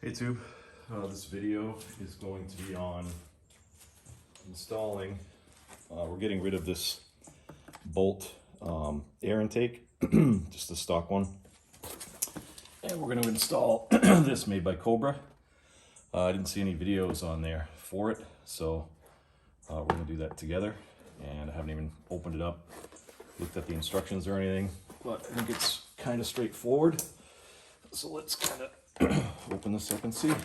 Hey tube, this video is going to be on installing, we're getting rid of this Bolt air intake, just the stock one, and we're going to install this made by Cobra. I didn't see any videos on there for it, so we're going to do that together, and I haven't even opened it up, looked at the instructions or anything, but I think it's kind of straightforward, so let's kind of open this up and see. I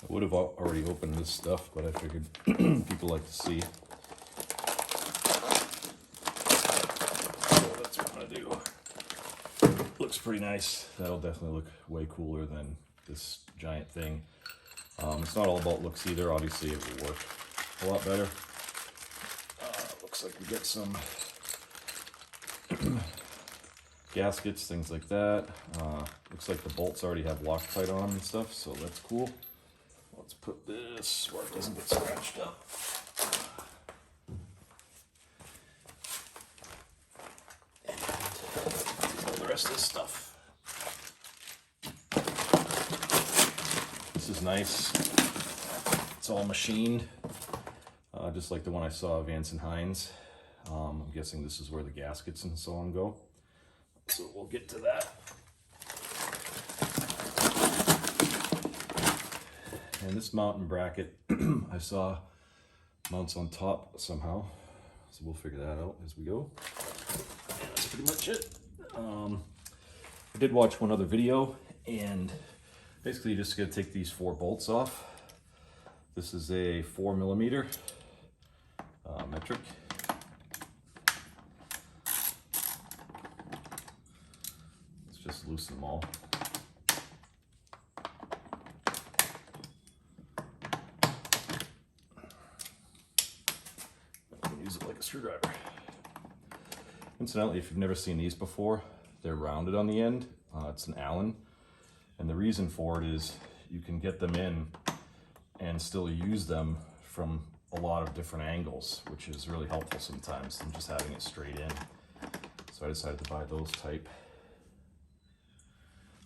would have already opened this stuff, but I figured people like to see. So that's what I'm gonna do. Looks pretty nice. That'll definitely look way cooler than this giant thing. It's not all about looks either. Obviously it will work a lot better. Looks like we get some gaskets, things like that. Looks like the bolts already have Loctite on them and stuff, so that's cool. Let's put this where it doesn't get scratched up. And the rest of this stuff. This is nice. It's all machined, just like the one I saw of Vance & Hines. I'm guessing this is where the gaskets and so on go. So we'll get to that. And this mounting bracket, I saw mounts on top somehow. So we'll figure that out as we go. And that's pretty much it. I did watch one other video, and basically you just gotta take these 4 bolts off. This is a 4mm metric. Let's just loosen them all. Use it like a screwdriver. Incidentally, if you've never seen these before, they're rounded on the end. It's an Allen, and the reason for it is you can get them in and still use them from a lot of different angles, which is really helpful sometimes than just having it straight in. So I decided to buy those type.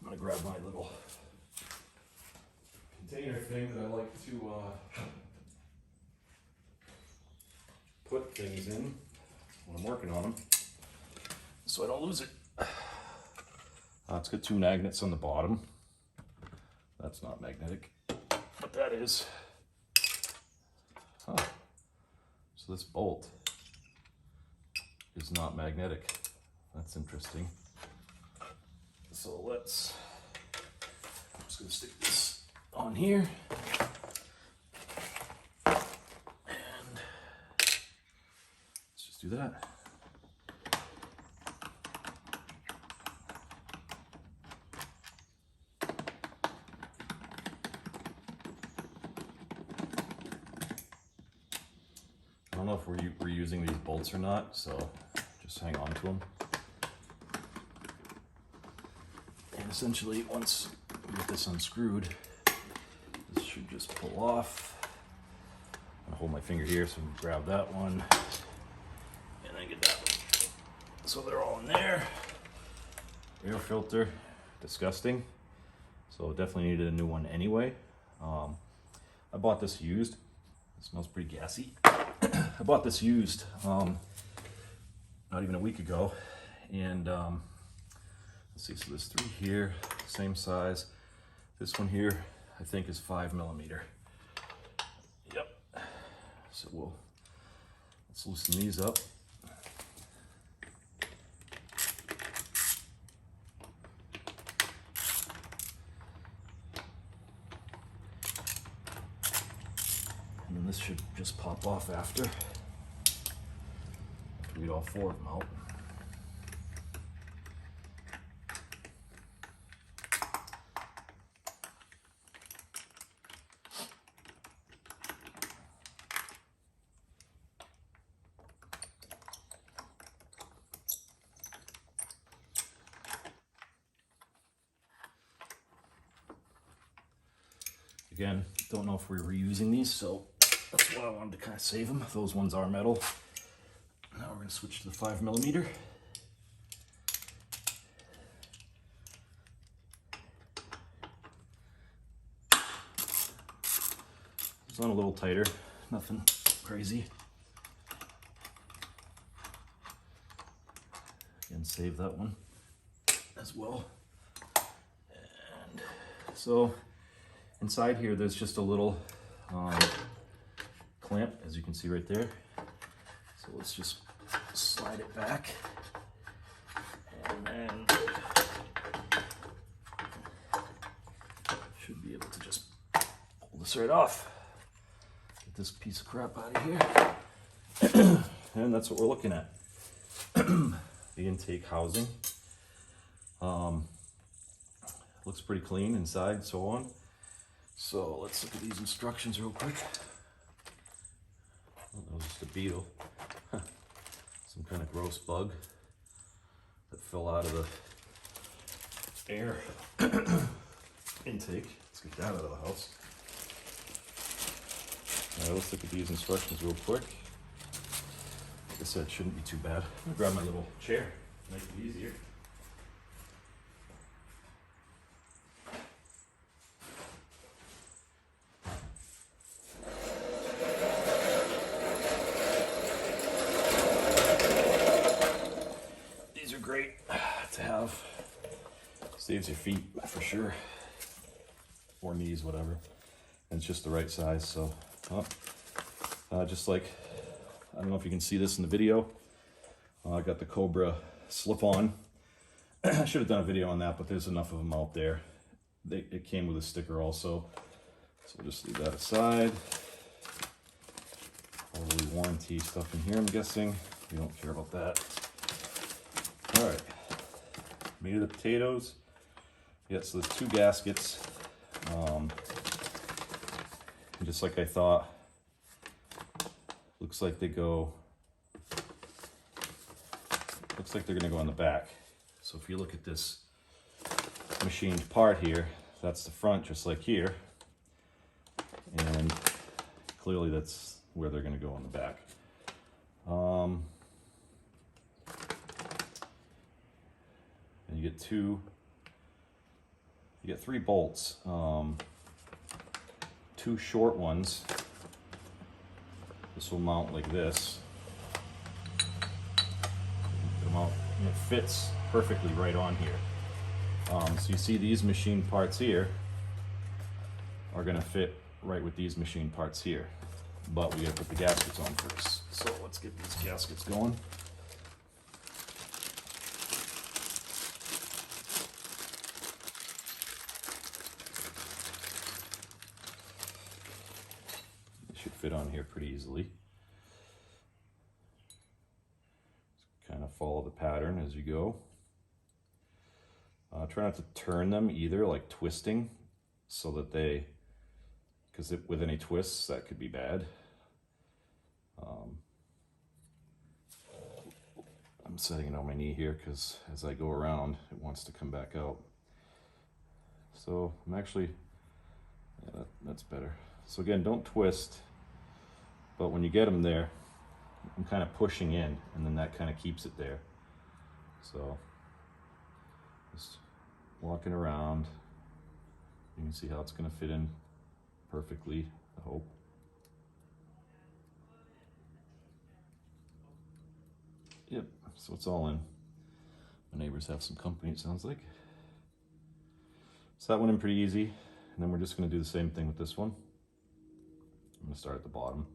I'm gonna grab my little container thing that I like to put things in when I'm working on them, so I don't lose it. It's got 2 magnets on the bottom. That's not magnetic, but that is. Huh. So this bolt is not magnetic. That's interesting. So I'm just gonna stick this on here. Do that. I don't know if we're using these bolts or not, so just hang on to them. And essentially, once we get this unscrewed, this should just pull off. I'm gonna hold my finger here so I can grab that one. Get that one. So they're all in there. Air filter, disgusting. So definitely needed a new one anyway. I bought this used. It smells pretty gassy. I bought this used not even a week ago, and let's see. So there's 3 here, same size. This one here, I think, is 5mm. Yep. So let's loosen these up. And this should just pop off after we get all 4 of them out. Again, don't know if we're reusing these, so that's why I wanted to kind of save them. Those ones are metal. Now we're going to switch to the 5mm. It's on a little tighter, nothing crazy. Again, save that one as well. And so inside here, there's just a little clamp, as you can see right there. So let's just slide it back, and then should be able to just pull this right off. Get this piece of crap out of here. And that's what we're looking at. The intake housing. Looks pretty clean inside, so on. So let's look at these instructions real quick. Oh, that was just a beetle. Some kind of gross bug that fell out of the air intake. Let's get that out of the house. All right, let's look at these instructions real quick. Like I said, it shouldn't be too bad. I'm gonna grab my little chair, make it easier. These are great to have. Saves your feet for sure, or knees, whatever. And it's just the right size, so just like, I don't know if you can see this in the video. I got the Cobra slip-on. I should have done a video on that, but there's enough of them out there. It came with a sticker also, so we'll just leave that aside. Probably warranty stuff in here, I'm guessing. We don't care about that. All right, meat of the potatoes. Yeah, so there's 2 gaskets. And just like I thought, looks like they're gonna go on the back. So if you look at this machined part here, that's the front, just like here. And clearly that's where they're gonna go on the back. And you get 3 bolts, 2 short ones. This will mount like this. And it fits perfectly right on here. So you see these machine parts here are gonna fit right with these machine parts here. But we gotta put the gaskets on first. So let's get these gaskets going. Fit on here pretty easily. Just kind of follow the pattern as you go. Try not to turn them either, like twisting, so that because with any twists that could be bad. I'm setting it on my knee here because as I go around it wants to come back out. So I'm actually, yeah, that's better. So again, don't twist. But when you get them there, I'm kind of pushing in, and then that kind of keeps it there. So just walking around, you can see how it's going to fit in perfectly, I hope. Yep, so it's all in. My neighbors have some company, it sounds like. So that went in pretty easy, and then we're just going to do the same thing with this one. I'm going to start at the bottom.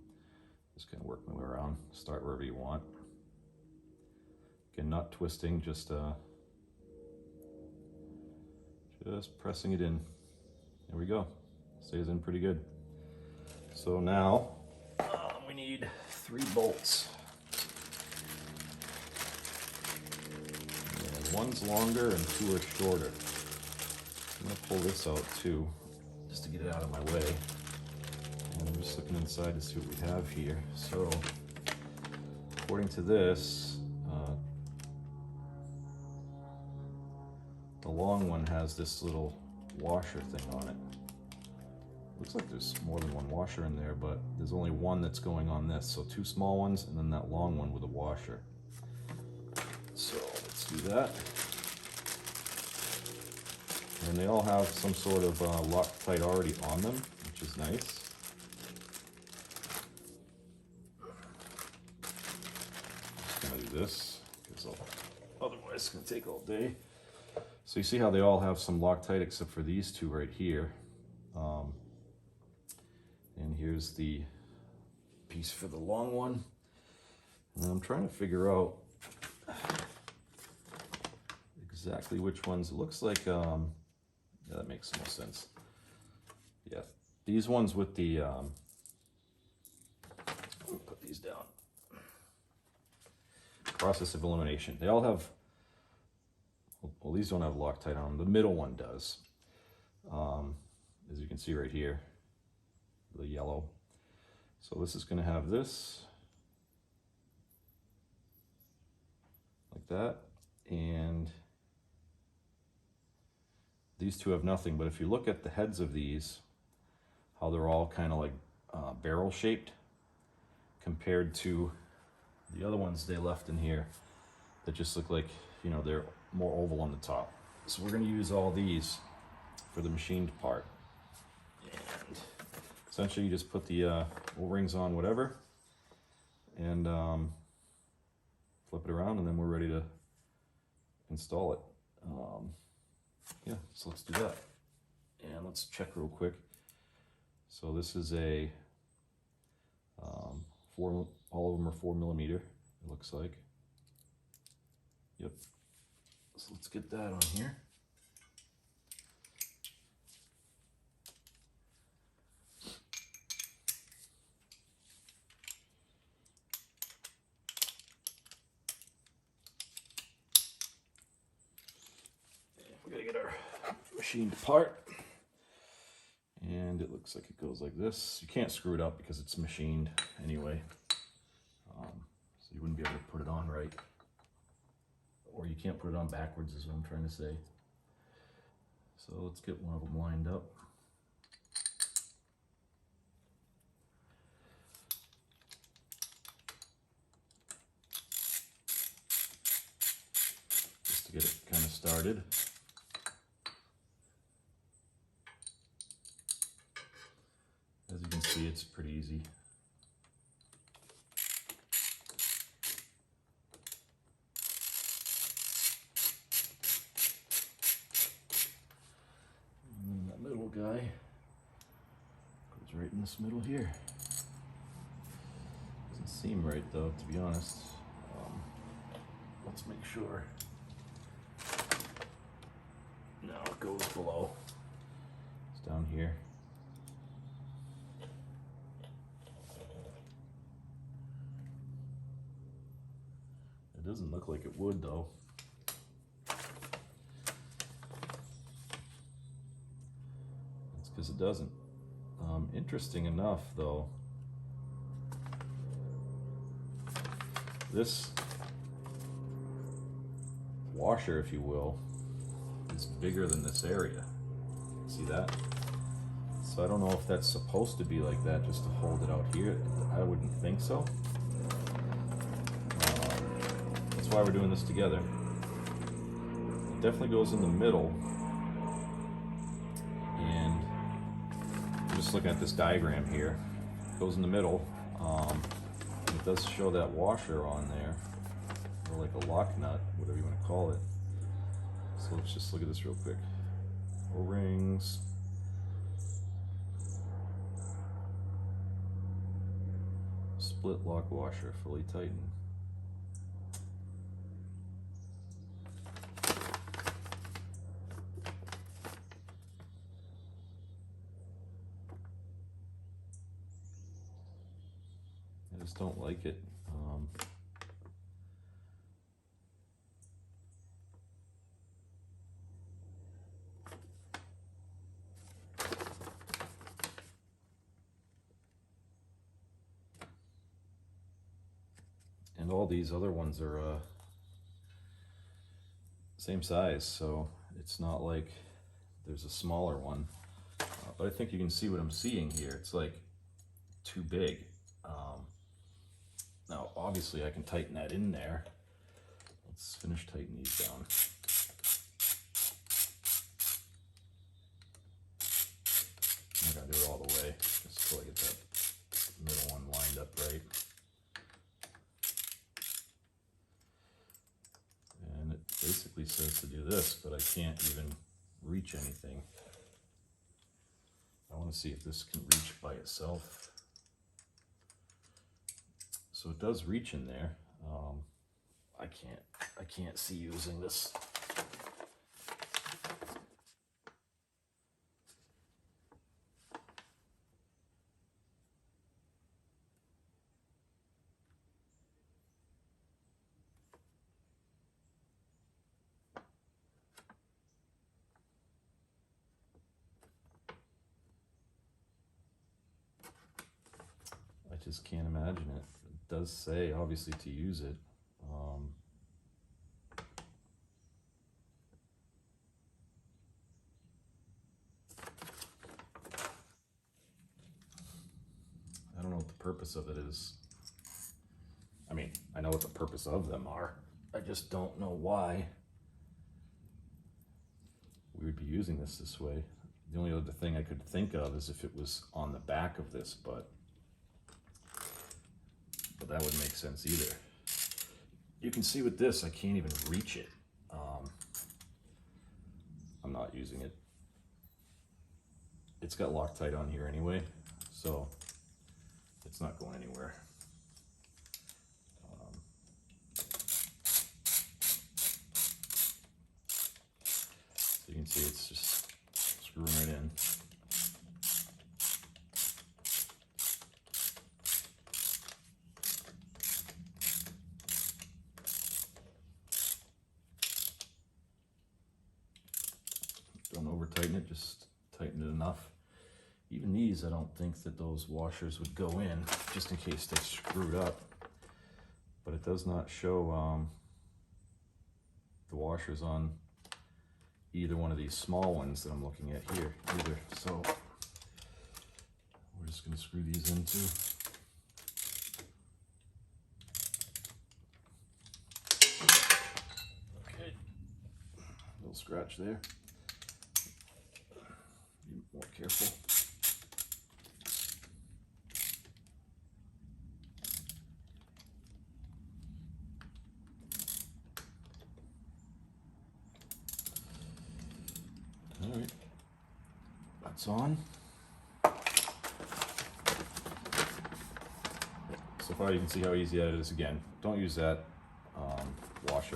Just gonna work my way around, start wherever you want. Again, not twisting, just pressing it in. There we go, stays in pretty good. So now we need 3 bolts. And one's longer and 2 are shorter. I'm gonna pull this out too, just to get it out of my way. I'm just looking inside to see what we have here. So, according to this, the long one has this little washer thing on it, Looks like there's more than one washer in there, but there's only one that's going on this. So 2 small ones and then that long one with a washer. So let's do that. And they all have some sort of Loctite already on them, which is nice. Just gonna do this because otherwise it's gonna take all day. So you see how they all have some Loctite except for these 2 right here. And here's the piece for the long one. And I'm trying to figure out exactly which ones. It looks like, yeah, that makes more sense. Yeah, these ones with the, let me put these down. Process of elimination. They all have, well, these don't have Loctite on them. The middle one does. As you can see right here, the yellow. So this is going to have this, like that, and these 2 have nothing. But if you look at the heads of these, how they're all kind of like barrel shaped compared to the other ones they left in here that just look like, you know, they're more oval on the top. So we're going to use all these for the machined part. And essentially you just put the O-rings on whatever and flip it around, and then we're ready to install it. Yeah, so let's do that. And let's check real quick. So this is a, all of them are 4mm, it looks like. Yep. So let's get that on here. We gotta get our machined part. And it looks like it goes like this. You can't screw it up because it's machined anyway. So you wouldn't be able to put it on right. Or you can't put it on backwards is what I'm trying to say. So let's get one of them lined up. Just to get it kind of started. As you can see, it's pretty easy. And then that middle guy goes right in this middle here. Doesn't seem right though, to be honest. Let's make sure. No, it goes below. It's down here. It doesn't look like it would though. That's because it doesn't. Interesting enough though, this washer, if you will, is bigger than this area. See that? So I don't know if that's supposed to be like that just to hold it out here. I wouldn't think so. That's why we're doing this together. It definitely goes in the middle. And I'm just looking at this diagram here. It goes in the middle. It does show that washer on there, or like a lock nut, whatever you want to call it. So let's just look at this real quick. O-rings. Split lock washer, fully tightened. I just don't like it. And all these other ones are same size, so it's not like there's a smaller one. but I think you can see what I'm seeing here. It's like too big. Now, obviously I can tighten that in there. Let's finish tightening these down. I'm not gonna do it all the way, just so I get that middle one lined up right. And it basically says to do this, but I can't even reach anything. I want to see if this can reach by itself. So it does reach in there. I can't see using this. I just can't imagine it. It does say obviously to use it. I don't know what the purpose of it is. I mean, I know what the purpose of them are. I just don't know why we would be using this way. The only other thing I could think of is if it was on the back of this, but that wouldn't make sense either. You can see with this, I can't even reach it. I'm not using it. It's got Loctite on here anyway, so it's not going anywhere. So you can see it's just screwing right in. Don't over tighten it, just tighten it enough. Even these, I don't think that those washers would go in, just in case they screwed up. But it does not show the washers on either one of these small ones that I'm looking at here either. So we're just going to screw these in too. Okay, a little scratch there. Be more careful. All right, that's on. So far you can see how easy that is. Again, don't use that washer,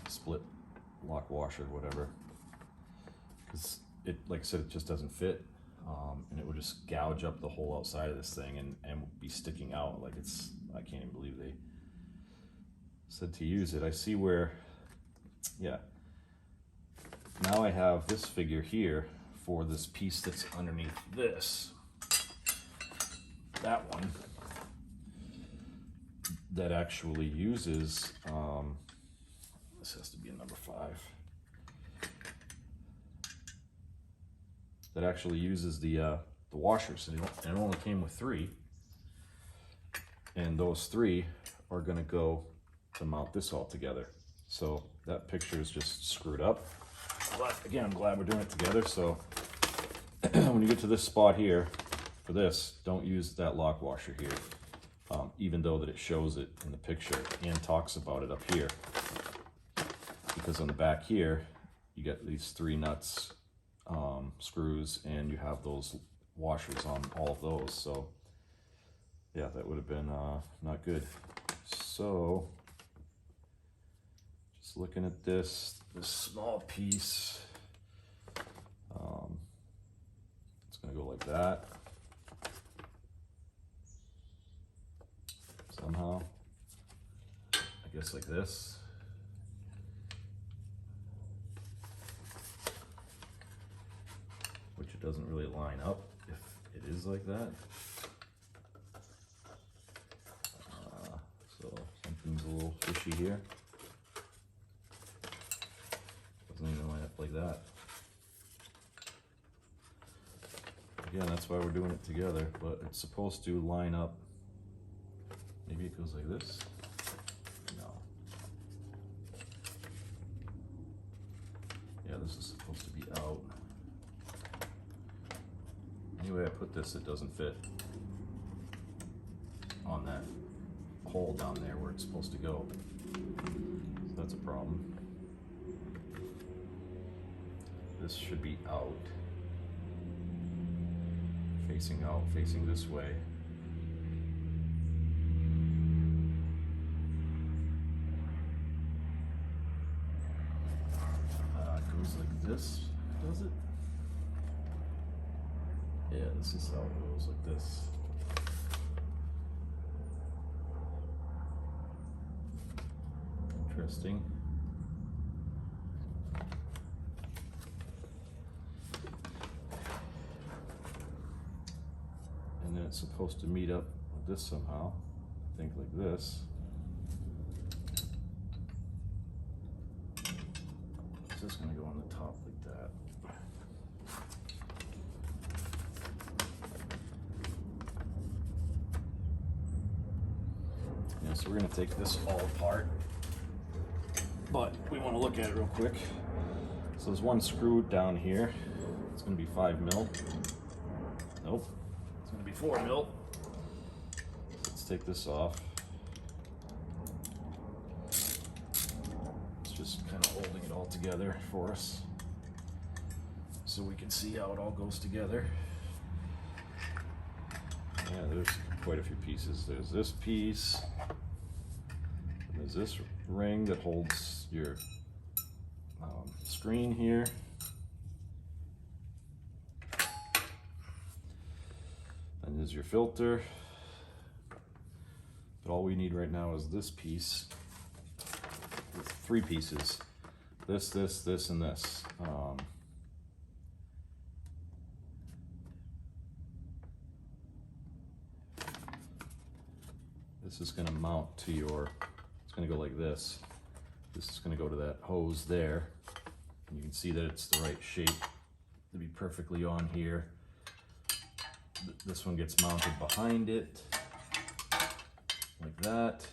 split lock washer, whatever, because it, like I said, it just doesn't fit, and it would just gouge up the whole outside of this thing and be sticking out. Like, it's, I can't even believe they said to use it. I see where, yeah. Now I have this figure here for this piece that's underneath this. That one that actually uses, this has to be a number 5. That actually uses the washers, and it only came with 3. And those 3 are gonna go to mount this all together. So that picture is just screwed up. But again, I'm glad we're doing it together. So when you get to this spot here for this, don't use that lock washer here, even though that it shows it in the picture and talks about it up here, because on the back here you get these 3 nuts, screws, and you have those washers on all of those. So yeah, that would have been not good. So just looking at this small piece, it's gonna go like that somehow, I guess like this. Which it doesn't really line up if it is like that. So something's a little fishy here. Doesn't even line up like that. Again, that's why we're doing it together, but it's supposed to line up. Maybe it goes like this? No. Yeah, this is supposed to be out. Anyway I put this, it doesn't fit on that hole down there where it's supposed to go. So that's a problem. This should be out, facing this way. It goes like this, does it? Yeah, this is how it goes, like this. Interesting. And then it's supposed to meet up with this somehow. I think like this. It's just gonna go on the top like that. Yeah, so we're gonna take this all apart, but we want to look at it real quick. So there's one screw down here. It's gonna be 5 mil. Nope. 4 mil. Let's take this off. It's just kind of holding it all together for us so we can see how it all goes together. Yeah, there's quite a few pieces. There's this piece. There's this ring that holds your screen here. And there's your filter. But all we need right now is this piece with 3 pieces. This, and this. This is going to mount to your, it's going to go like this. This is going to go to that hose there. And you can see that it's the right shape to be perfectly on here. This one gets mounted behind it, like that.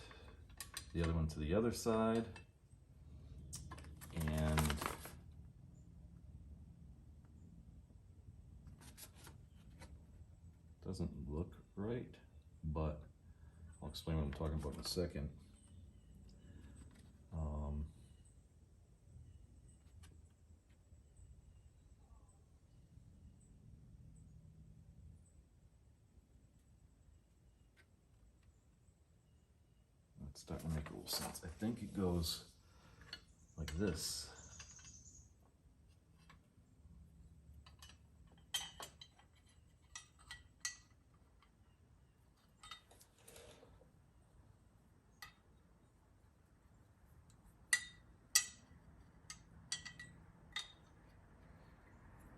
The other one to the other side. And doesn't look right, but I'll explain what I'm talking about in a second. It's starting to make a little sense. I think it goes like this.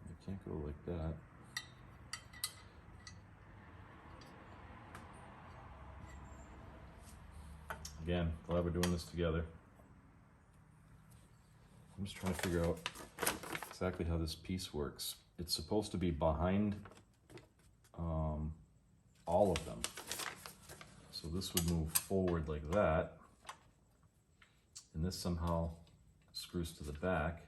You can't go like that. Again, glad we're doing this together. I'm just trying to figure out exactly how this piece works. It's supposed to be behind all of them. So this would move forward like that. And this somehow screws to the back.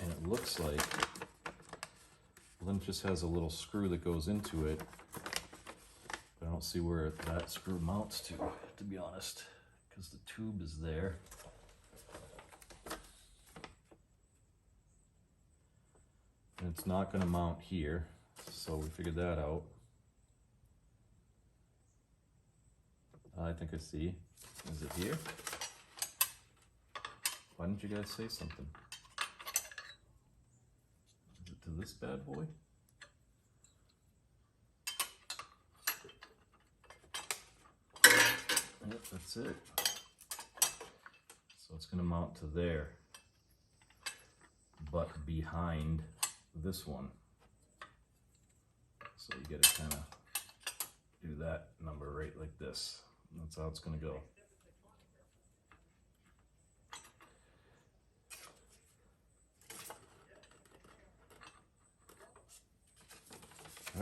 And it looks like, well, then it just has a little screw that goes into it. I don't see where that screw mounts to be honest, because the tube is there. And it's not going to mount here, so we figured that out. I think I see. Is it here? Why didn't you guys say something? Is it to this bad boy? Yep, that's it. So it's going to mount to there, but behind this one. So you got to kind of do that number right like this. That's how it's going to go.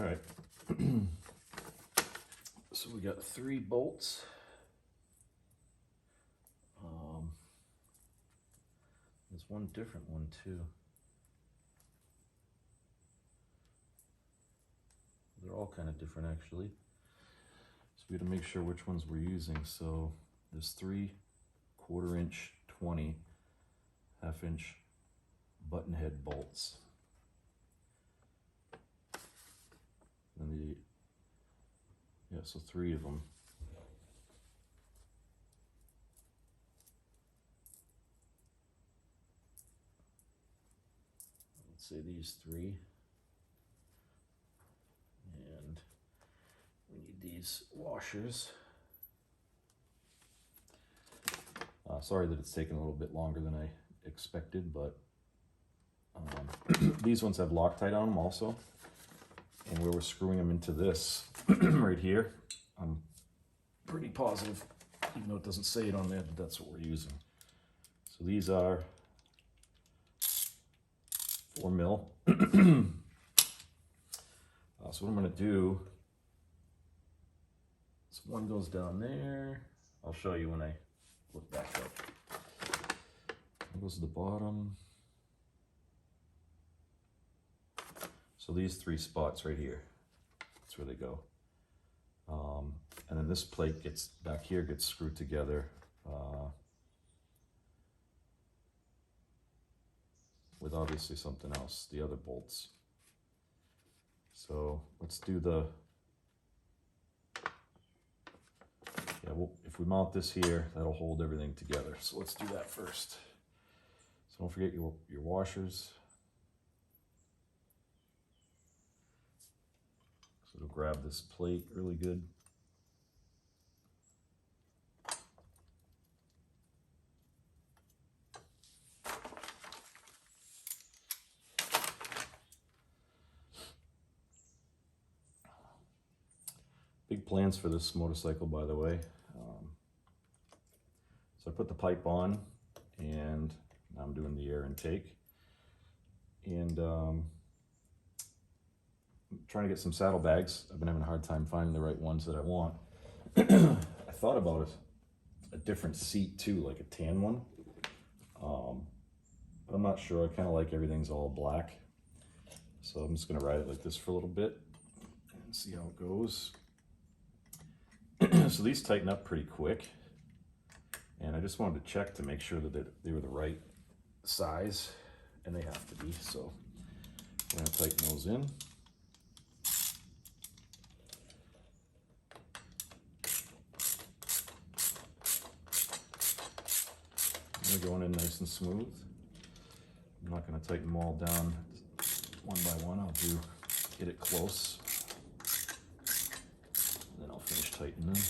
All right. So we got 3 bolts. There's one different one too. They're all kind of different actually. So we got to make sure which ones we're using. So there's 3 1/4 inch 20 1/2 inch button head bolts. And so 3 of them. Let's say these 3. And we need these washers. Sorry that it's taken a little bit longer than I expected, but these ones have Loctite on them also. And where we're screwing them into this right here, I'm pretty positive, even though it doesn't say it on there, that that's what we're using. So these are 4 mil. So what I'm going to do, so one goes down there. I'll show you when I look back up. One goes to the bottom. So these 3 spots right here, that's where they go. And then this plate gets back here, gets screwed together with obviously something else, the other bolts. So let's do the, if we mount this here, that'll hold everything together. So let's do that first. So don't forget your washers. So it'll grab this plate really good. Big plans for this motorcycle, by the way. So I put the pipe on, and now I'm doing the air intake. And I'm trying to get some saddlebags. I've been having a hard time finding the right ones that I want. I thought about a different seat too, like a tan one. But I'm not sure. I kind of like everything's all black. So I'm just gonna ride it like this for a little bit and see how it goes. So these tighten up pretty quick, and I just wanted to check to make sure that they were the right size, and they have to be. So we're going to tighten those in. They're going in nice and smooth. I'm not going to tighten them all down one by one. I'll get it close. Then I'll finish tightening them.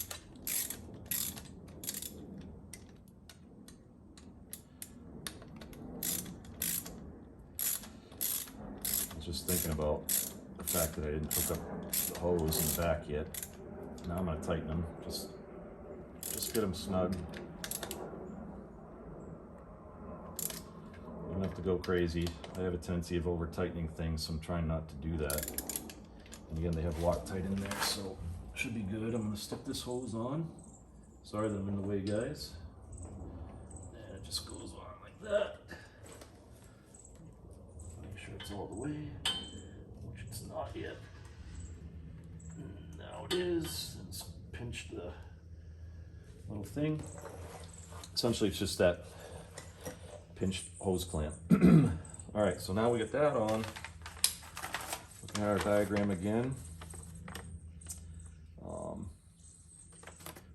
I was just thinking about the fact that I didn't hook up the hose in the back yet. Now I'm going to tighten them. Just get them snug. You don't have to go crazy. I have a tendency of over tightening things, so I'm trying not to do that. And again, they have Loctite in there, so should be good. I'm going to stick this hose on. Sorry that I'm in the way, guys. And it just goes on like that. Make sure it's all the way, which it's not yet. Now it is. Let's pinch the little thing. Essentially, it's just that pinched hose clamp. All right, so now we get that on. Looking at our diagram again.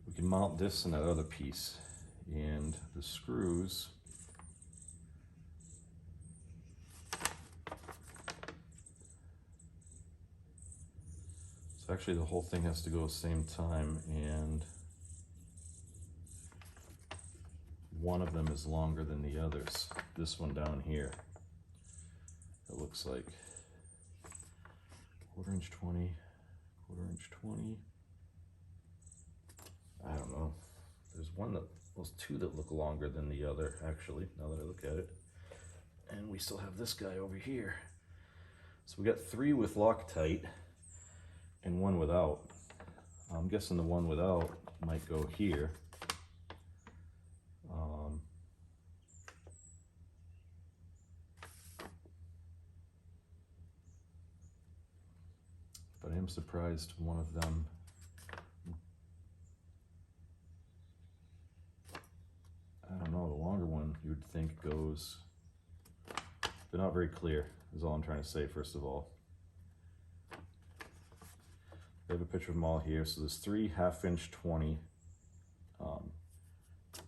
We can mount this and that other piece, and the screws. So actually the whole thing has to go at the same time, and one of them is longer than the others. This one down here, it looks like 1/4 inch 20, 1/4 inch 20. I don't know. There's 2 that look longer than the other, actually, now that I look at it. And we still have this guy over here. So we got 3 with Loctite. and one without. I'm guessing the one without might go here. But I am surprised one of them. I don't know, the longer one you would think goes, they're not very clear, is all I'm trying to say, first of all. I have a picture of them all here. So there's 3 1/2-inch 20,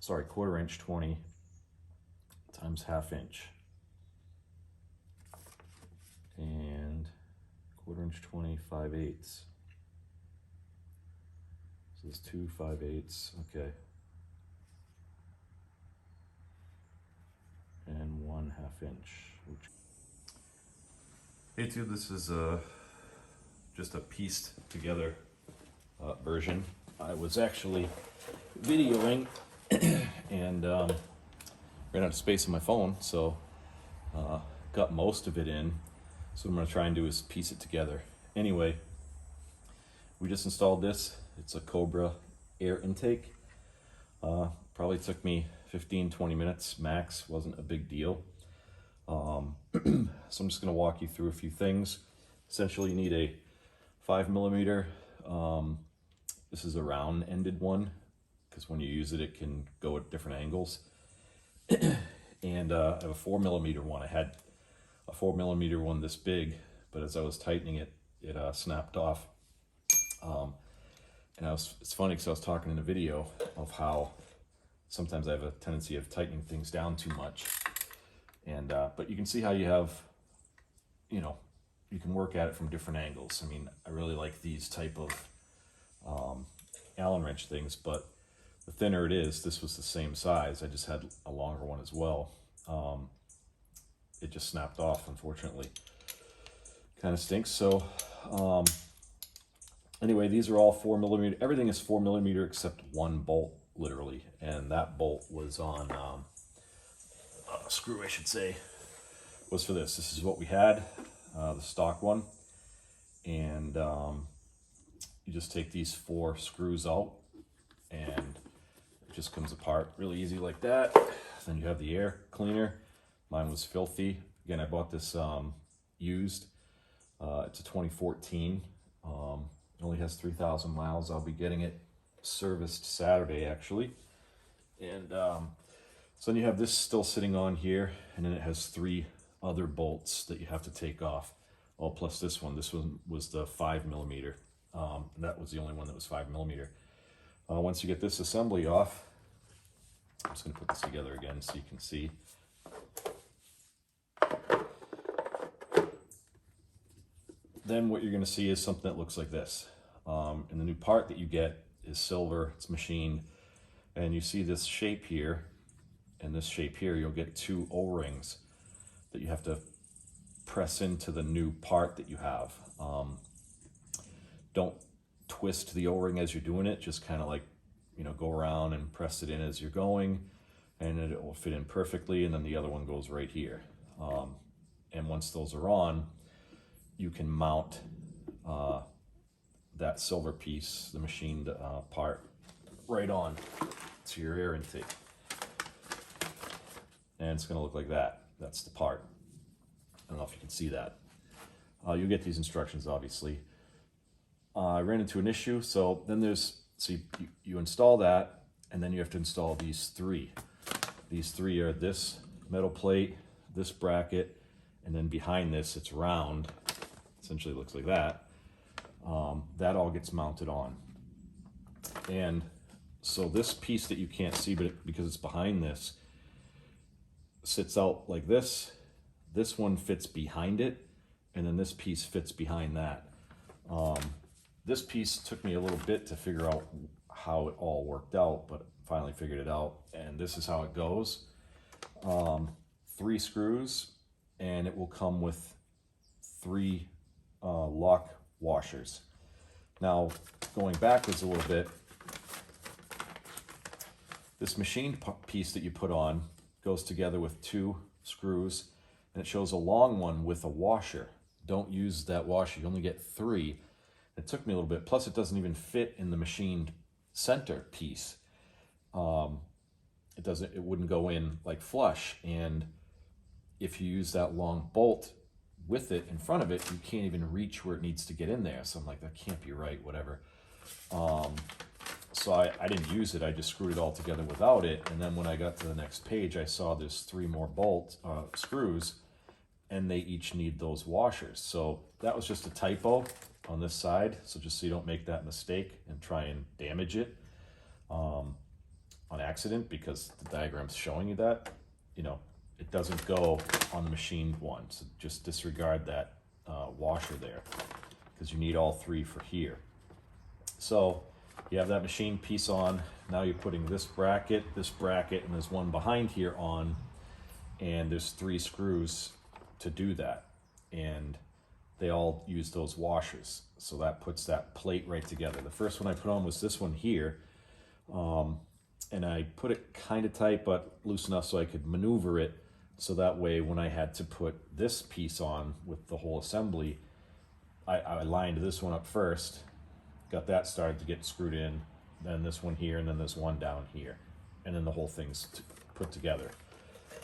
sorry, 1/4 inch 20 times 1/2 inch. And 1/4 inch 20, 5/8. So there's 2 5/8, okay. And 1 1/2 inch. Hey YouTube, this is just a pieced together version. I was actually videoing and ran out of space on my phone, so got most of it in. So what I'm going to try and do is piece it together. Anyway, we just installed this. It's a Cobra air intake. Probably took me 15-20 minutes max, wasn't a big deal. So I'm just going to walk you through a few things. Essentially you need a 5mm, this is a round ended one, because when you use it, it can go at different angles. And I have a 4mm one. I had a 4mm one this big, but as I was tightening it, it snapped off. And it's funny because I was talking in the video of how sometimes I have a tendency of tightening things down too much. And but you can see how you have, you know, you can work at it from different angles. I mean, I really like these type of Allen wrench things, but the thinner it is, this was the same size. I just had a longer one as well. It just snapped off, unfortunately. Kind of stinks. So anyway, these are all 4mm. Everything is 4mm except one bolt, literally. And that bolt was on, screw I should say, was for this. This is what we had, the stock one. And you just take these 4 screws out and it just comes apart really easy like that. Then you have the air cleaner. Mine was filthy. Again, I bought this used. It's a 2014. It only has 3,000 miles. I'll be getting it serviced Saturday, actually. And so then you have this still sitting on here, and then it has 3 other bolts that you have to take off. Oh, plus this one. This one was the 5mm. And that was the only one that was 5mm. Once you get this assembly off, I'm just going to put this together again so you can see. Then what you're going to see is something that looks like this. And the new part that you get is silver. It's machined. And you see this shape here and this shape here. You'll get 2 O-rings that you have to press into the new part that you have. Don't twist the O-ring as you're doing it. Just kind of like, you know, go around and press it in as you're going, and it will fit in perfectly. And then the other one goes right here. And once those are on, you can mount that silver piece, the machined part, right on to your air intake. And it's going to look like that. That's the part. I don't know if you can see that. You'll get these instructions, obviously. I ran into an issue, so then you install that, and then you have to install these 3. These 3 are this metal plate, this bracket, and then behind this it's round. Essentially looks like that. That all gets mounted on. And so this piece that you can't see, but because it's behind this, sits out like this. This one fits behind it, and then this piece fits behind that. This piece took me a little bit to figure out how it all worked out, but finally figured it out, and this is how it goes. 3 screws, and it will come with 3 lock washers. Now, going backwards a little bit, this machined piece that you put on goes together with 2 screws, and it shows a long one with a washer. Don't use that washer. You only get 3. It took me a little bit. Plus, it doesn't even fit in the machined center piece. It wouldn't go in like flush. And if you use that long bolt with it in front of it, you can't even reach where it needs to get in there. So I'm like, that can't be right, whatever. So I didn't use it. I just screwed it all together without it. And then when I got to the next page, I saw there's 3 more screws, and they each need those washers. So that was just a typo on this side. So just so you don't make that mistake and try and damage it on accident, because the diagram's showing you that, you know, it doesn't go on the machined one. So just disregard that washer there, because you need all 3 for here. So you have that machine piece on. Now you're putting this bracket, and there's one behind here on, and there's 3 screws to do that. And they all use those washers. So that puts that plate right together. The first one I put on was this one here. And I put it kind of tight, but loose enough so I could maneuver it. So that way, when I had to put this piece on with the whole assembly, I lined this one up first, got that started to get screwed in, then this one here, and then this one down here. And then the whole thing's put together.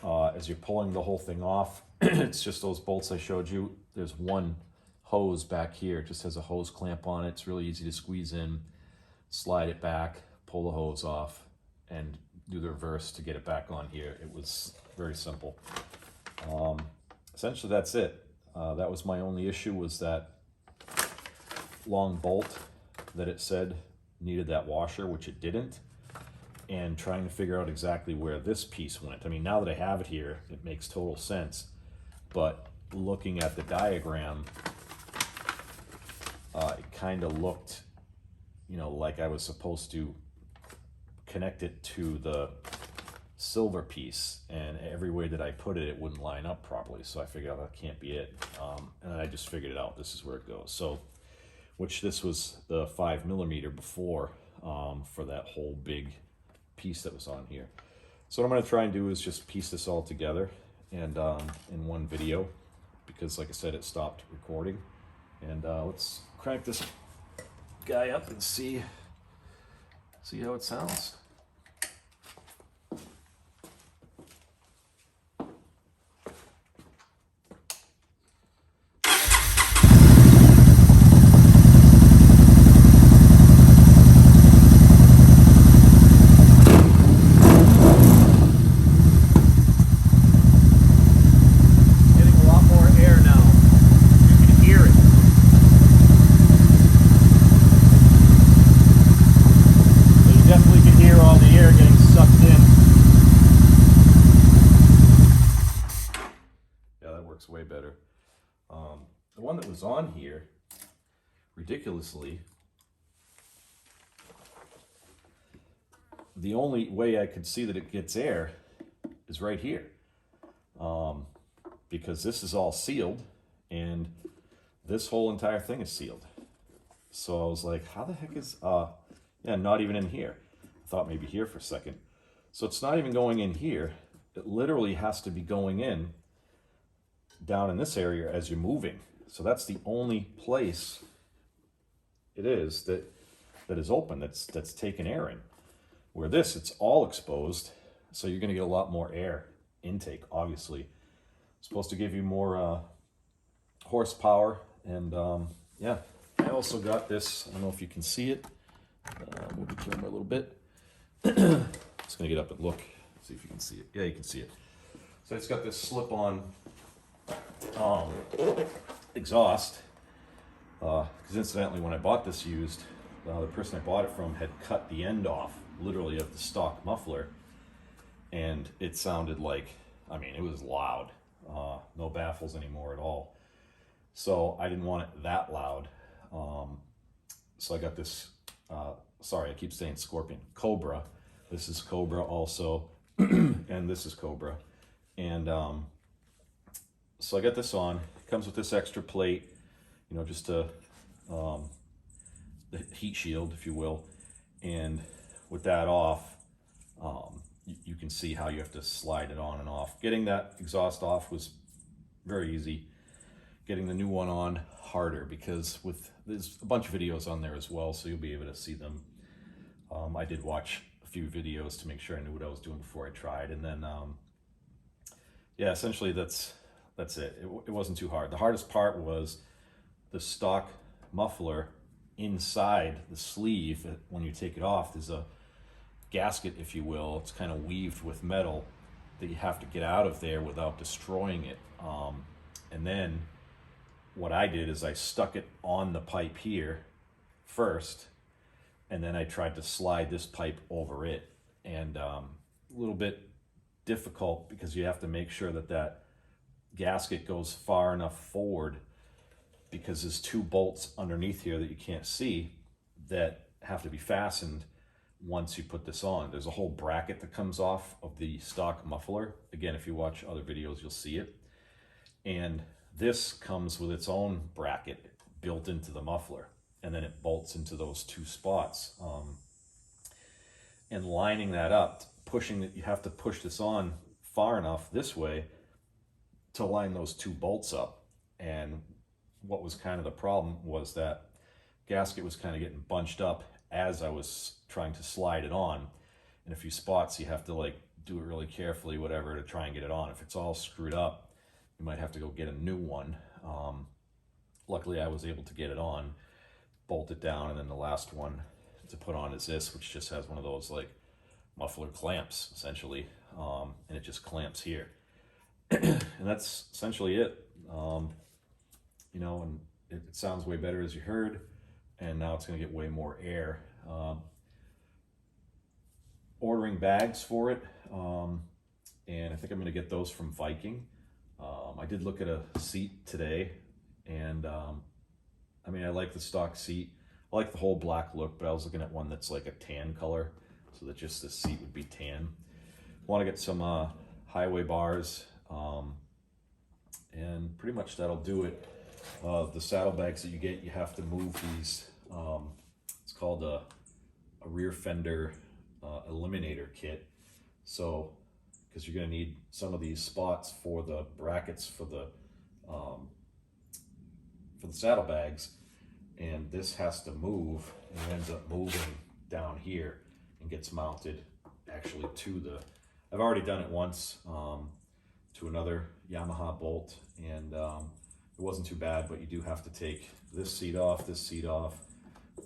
As you're pulling the whole thing off, it's just those bolts I showed you. There's one hose back here. It just has a hose clamp on it. It's really easy to squeeze in, slide it back, pull the hose off, and do the reverse to get it back on here. It was very simple. Essentially, that's it. That was my only issue, was that long bolt that it said needed that washer, which it didn't, and trying to figure out exactly where this piece went. I mean, now that I have it here, it makes total sense, but looking at the diagram, it kind of looked, you know, like I was supposed to connect it to the silver piece, and every way that I put it, it wouldn't line up properly. So I figured out that can't be it, and I just figured it out. This is where it goes. So, which this was the 5mm before, for that whole big piece that was on here. So what I'm going to try and do is just piece this all together, and in one video, because like I said, it stopped recording. And let's crank this guy up and see how it sounds. Way better. The one that was on here, ridiculously, the only way I could see that it gets air is right here, because this is all sealed and this whole entire thing is sealed. So I was like, how the heck is yeah, not even in here. I thought maybe here for a second. So it's not even going in here. It literally has to be going in down in this area as you're moving. So that's the only place it is that is open, that's taking air in. Where this, it's all exposed, so you're going to get a lot more air intake, obviously. It's supposed to give you more horsepower, and yeah. I also got this, I don't know if you can see it, move the camera a little bit. Just going to get up and look, see if you can see it. Yeah, you can see it. So it's got this slip-on exhaust, because incidentally, when I bought this used, the person I bought it from had cut the end off, literally, of the stock muffler, and it sounded like, I mean, it was loud. No baffles anymore at all. So I didn't want it that loud. So I got this, sorry, I keep saying Scorpion, Cobra. This is Cobra also, and this is Cobra. And so I got this on. It comes with this extra plate, you know, just a the heat shield, if you will. And with that off, you can see how you have to slide it on and off. Getting that exhaust off was very easy. getting the new one on harder, because there's a bunch of videos on there as well, so you'll be able to see them. I did watch a few videos to make sure I knew what I was doing before I tried, and then yeah, essentially that's it. It wasn't too hard. The hardest part was the stock muffler inside the sleeve. When you take it off, there's a gasket, if you will. It's kind of weaved with metal that you have to get out of there without destroying it. And then what I did is I stuck it on the pipe here first, and then I tried to slide this pipe over it. And a little bit difficult, because you have to make sure that that gasket goes far enough forward, because there's two bolts underneath here that you can't see that have to be fastened once you put this on. There's a whole bracket that comes off of the stock muffler. Again, if you watch other videos, you'll see it. And this comes with its own bracket built into the muffler, and then it bolts into those two spots. And lining that up, pushing it, you have to push this on far enough this way to line those two bolts up. And what was kind of the problem was that gasket was kind of getting bunched up as I was trying to slide it on. In a few spots, you have to like do it really carefully, whatever, to try and get it on. If it's all screwed up, you might have to go get a new one. Luckily, I was able to get it on, bolt it down, and then the last one to put on is this, which just has one of those like muffler clamps, essentially, and it just clamps here. And that's essentially it. You know, and it sounds way better, as you heard, and now it's going to get way more air. Ordering bags for it, and I think I'm going to get those from Viking. I did look at a seat today, and I mean, I like the stock seat. I like the whole black look, but I was looking at one that's like a tan color, so that just the seat would be tan. Want to get some highway bars, and pretty much that'll do it. The saddlebags that you get, you have to move these. It's called a rear fender eliminator kit. So, because you're going to need some of these spots for the brackets for the saddlebags, and this has to move, and it ends up moving down here and gets mounted actually to the. I've already done it once to another Yamaha Bolt, and it wasn't too bad, but you do have to take this seat off,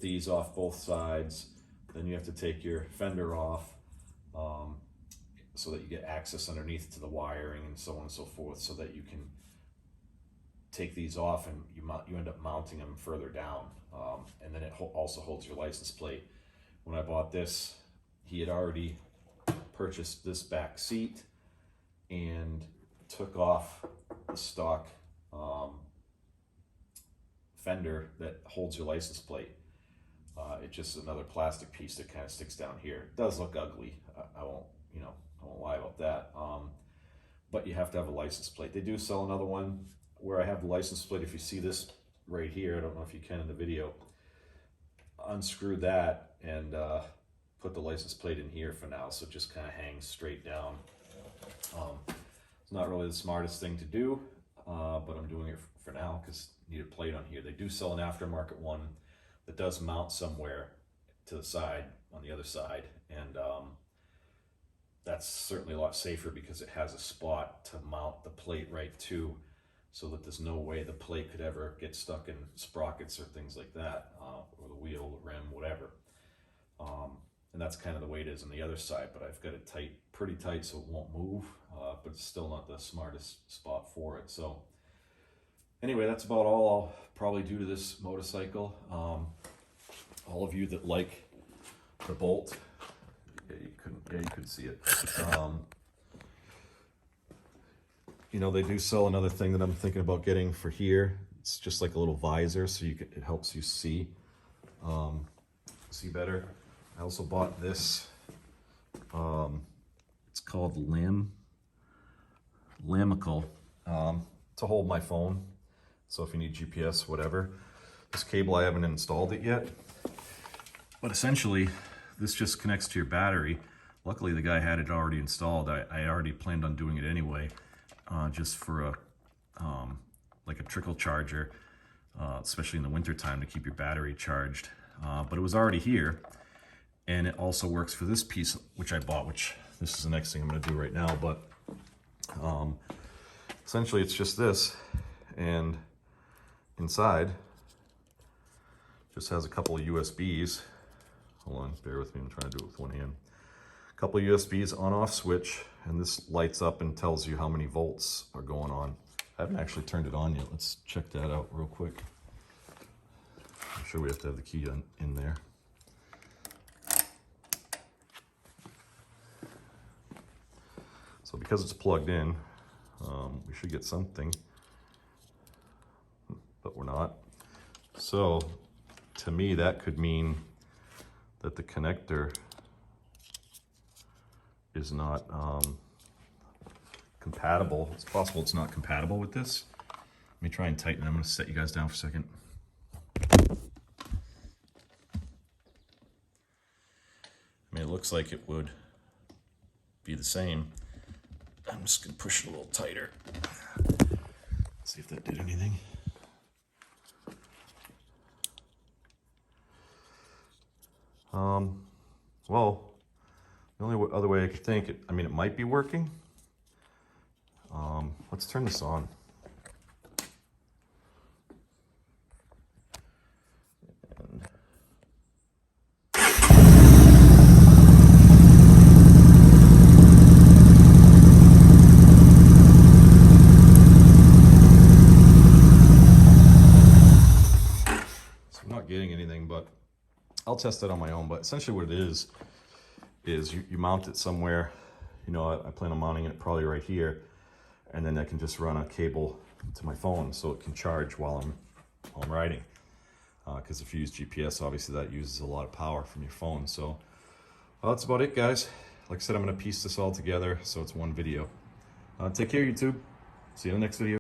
these off both sides. Then you have to take your fender off so that you get access underneath to the wiring and so on and so forth, so that you can take these off, and you end up mounting them further down. And then it also holds your license plate. When I bought this, he had already purchased this back seat and took off the stock fender that holds your license plate. It's just another plastic piece that kind of sticks down here. It does look ugly. I won't lie about that. But you have to have a license plate. They do sell another one where I have the license plate. If you see this right here, I don't know if you can in the video, unscrew that and put the license plate in here for now, so it just kind of hangs straight down. It's not really the smartest thing to do, but I'm doing it for now because I need a plate on here. They do sell an aftermarket one that does mount somewhere to the side, on the other side, and that's certainly a lot safer because it has a spot to mount the plate right to, so that there's no way the plate could ever get stuck in sprockets or things like that, or the wheel, the rim, whatever. And that's kind of the way it is on the other side, but I've got it tight, pretty tight, so it won't move, but it's still not the smartest spot for it. So anyway, that's about all I'll probably do to this motorcycle. All of you that like the Bolt, you couldn't see it. You know, they do sell another thing that I'm thinking about getting for here. It's just like a little visor, so it helps you see better. I also bought this. It's called Lamical to hold my phone. So if you need GPS, whatever. This cable, I haven't installed it yet, but essentially this just connects to your battery. Luckily the guy had it already installed. I already planned on doing it anyway, just for a like a trickle charger, especially in the winter time to keep your battery charged. But it was already here, and it also works for this piece, which I bought, which this is the next thing I'm gonna do right now. But essentially it's just this, and inside just has a couple of USBs. Hold on, bear with me, I'm trying to do it with one hand. A couple of USBs, on-off switch, and this lights up and tells you how many volts are going on. I haven't actually turned it on yet. Let's check that out real quick. I'm sure we have to have the key in there. So because it's plugged in, we should get something, but we're not. So to me, that could mean that the connector is not compatible. It's possible it's not compatible with this. Let me try and tighten it. I'm going to set you guys down for a second. I mean, it looks like it would be the same. I'm just going to push it a little tighter. See if that did anything. Well, the only other way I could think, I mean, it might be working. Let's turn this on. So I'm not getting anything, but I'll test that on my own. But essentially what it is you mount it somewhere. You know, I plan on mounting it probably right here, and then I can just run a cable to my phone so it can charge while I'm riding. Because if you use GPS, obviously that uses a lot of power from your phone. So that's about it, guys. Like I said, I'm going to piece this all together so it's one video. Take care, YouTube. See you in the next video.